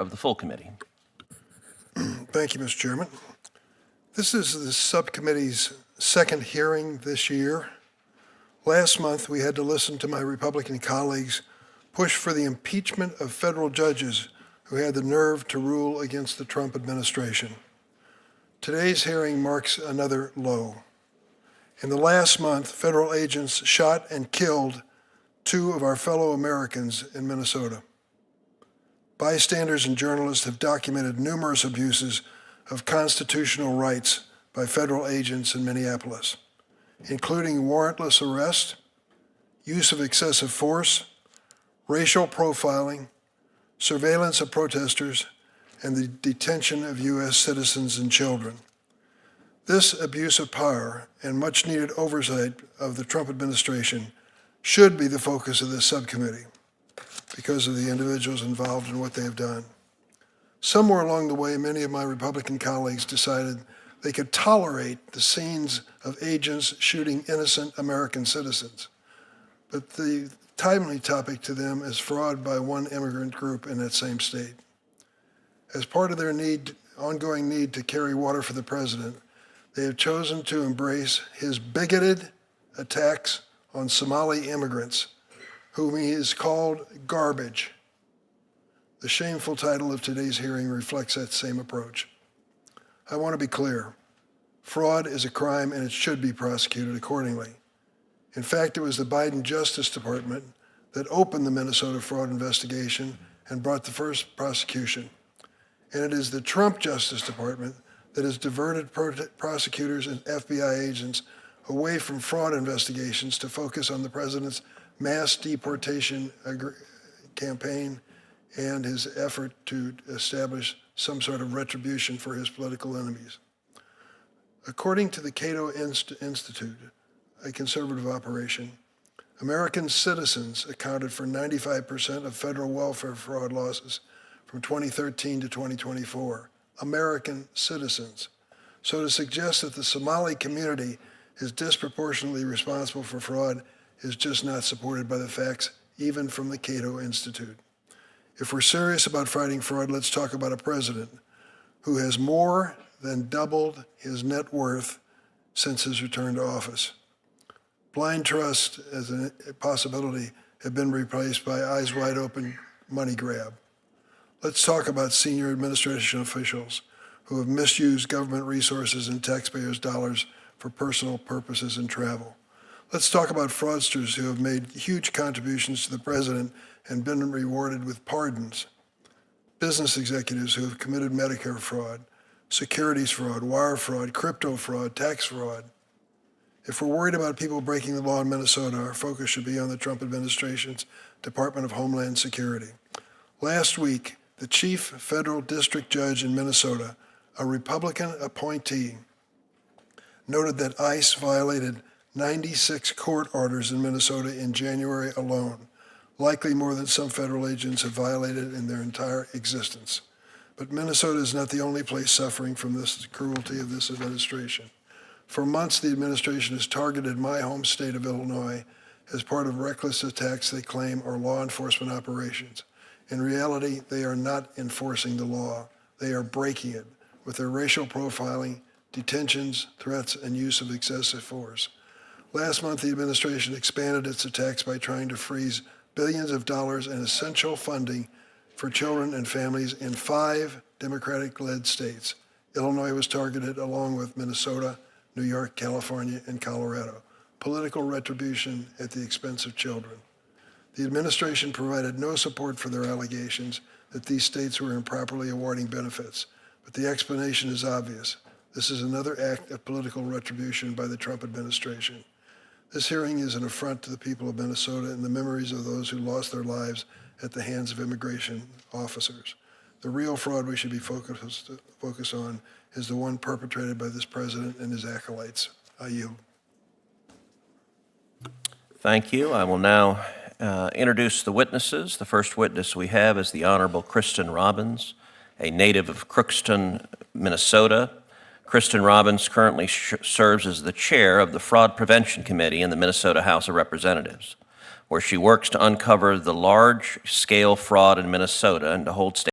of the full committee. Thank you, Mr. Chairman. This is the subcommittee's second hearing this year. Last month, we had to listen to my Republican colleagues push for the impeachment of federal judges who had the nerve to rule against the Trump administration. Today's hearing marks another low. In the last month, federal agents shot and killed 2 of our fellow Americans in Minnesota. Bystanders and journalists have documented numerous abuses of constitutional rights by federal agents in Minneapolis, including warrantless arrest, use of excessive force, racial profiling, surveillance of protesters, and the detention of U.S. citizens and children. This abuse of power and much-needed oversight of the Trump administration should be the focus of this subcommittee because of the individuals involved in what they have done. Somewhere along the way, many of my Republican colleagues decided they could tolerate the scenes of agents shooting innocent American citizens. But the timely topic to them is fraud by one immigrant group in that same state. As part of their ongoing need to carry water for the president, they have chosen to embrace his bigoted attacks on Somali immigrants, whom he has called garbage. The shameful title of today's hearing reflects that same approach. I want to be clear. Fraud is a crime and it should be prosecuted accordingly. In fact, it was the Biden Justice Department that opened the Minnesota fraud investigation and brought the first prosecution. And it is the Trump Justice Department that has diverted prosecutors and FBI agents away from fraud investigations to focus on the president's mass deportation campaign and his effort to establish some sort of retribution for his political enemies. According to the Cato Institute, a conservative operation, American citizens accounted for 95% of federal welfare fraud losses from 2013 to 2024. American citizens. So to suggest that the Somali community is disproportionately responsible for fraud is just not supported by the facts, even from the Cato Institute. If we're serious about fighting fraud, let's talk about a president who has more than doubled his net worth since his return to office. Blind trust as a possibility have been replaced by eyes wide open money grab. Let's talk about senior administration officials who have misused government resources and taxpayers' dollars for personal purposes and travel. Let's talk about fraudsters who have made huge contributions to the president and been rewarded with pardons. Business executives who have committed Medicare fraud, securities fraud, wire fraud, crypto fraud, tax fraud. If we're worried about people breaking the law in Minnesota, our focus should be on the Trump administration's Department of Homeland Security. Last week, the chief federal district judge in Minnesota, a Republican appointee, noted that ICE violated 96 court orders in Minnesota in January alone, likely more than some federal agents have violated in their entire existence. But Minnesota is not the only place suffering from this cruelty of this administration. For months, the administration has targeted my home state of Illinois as part of reckless attacks they claim are law enforcement operations. In reality, they are not enforcing the law. They are breaking it with their racial profiling, detentions, threats, and use of excessive force. Last month, the administration expanded its attacks by trying to freeze billions of dollars in essential funding for children and families in 5 Democratic-led states. Illinois was targeted along with Minnesota, New York, California, and Colorado. Political retribution at the expense of children. The administration provided no support for their allegations that these states were improperly awarding benefits, but the explanation is obvious. This is another act of political retribution by the Trump administration. This hearing is an affront to the people of Minnesota and the memories of those who lost their lives at the hands of immigration officers. The real fraud we should be focused on is the one perpetrated by this president and his acolytes. I yield. Thank you. I will now introduce the witnesses. The first witness we have is the Honorable Kristen Robbins, a native of Crookston, Minnesota. Kristen Robbins currently serves as the chair of the Fraud Prevention Committee in the Minnesota House of Representatives, where she works to uncover the large-scale fraud in Minnesota and to hold